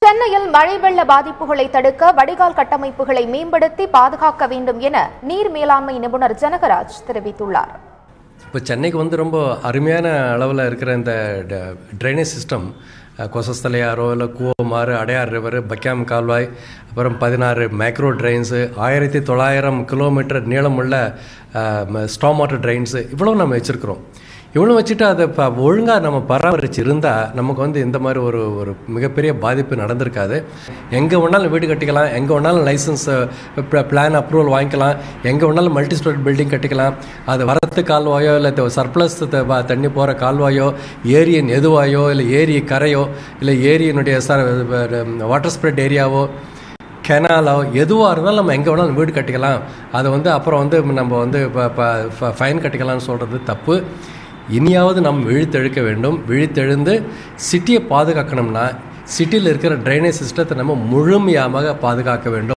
சென்னையில் மழை வெள்ள பாதிப்புகளை தடுக்க வடிகால் கட்டமைப்புகளை மேம்படுத்தி பாதுகாக்க வேண்டும் என நீர் மேலாண்மை நிபுணர் ஜனகராஜ் தெரிவித்துள்ளார். இப்போ சென்னைக்கு ரொம்ப அருமையான அளவில் இருக்கிற இந்த ட்ரைனேஜ் சிஸ்டம் கொசஸ்தலையாரோ இல்லை கூவமாறு, அடையார் ரிவர், பக்கியாம் கால்வாய், அப்புறம் 16 மைக்ரோ ட்ரெயின்ஸு, 1900 கிலோமீட்டர் நீளமுள்ள ஸ்டாம் வாட்டர் ட்ரெயின்ஸு, இவ்வளோ நம்ம வச்சுருக்கிறோம். இவ்வளோ வச்சுட்டு அதை ஒழுங்காக நம்ம பராமரித்து இருந்தால் நமக்கு இந்த மாதிரி ஒரு மிகப்பெரிய பாதிப்பு நடந்திருக்காது. எங்கே வேணாலும் வீடு கட்டிக்கலாம், எங்கே வேணாலும் லைசன்ஸ் பிளான் அப்ரூவல் வாங்கிக்கலாம், எங்கே வேணாலும் மல்டி ஸ்டோரி பில்டிங் கட்டிக்கலாம். அது வரத்து கால்வாயோ இல்லை சர்ப்ளஸ் தண்ணி போகிற கால்வாயோ, ஏரியின் எதுவாயோ இல்லை ஏரி கரையோ இல்லை ஏரியினுடைய வாட்டர் ஸ்ப்ரெட் ஏரியாவோ கெனாலோ எதுவாக இருந்தாலும் நம்ம எங்கே வேணாலும் வீடு கட்டிக்கலாம். அதை அப்புறம் நம்ம ஃபைன் கட்டிக்கலாம்னு சொல்கிறது தப்பு. இனியாவது நம்ம விழித்தெழுக்க வேண்டும். விழித்தெழுந்து சிட்டியை பாதுகாக்கணும்னா சிட்டியில் இருக்கிற ட்ரைனேஜ் சிஸ்டத்தை நம்ம முழுமையாக பாதுகாக்க வேண்டும்.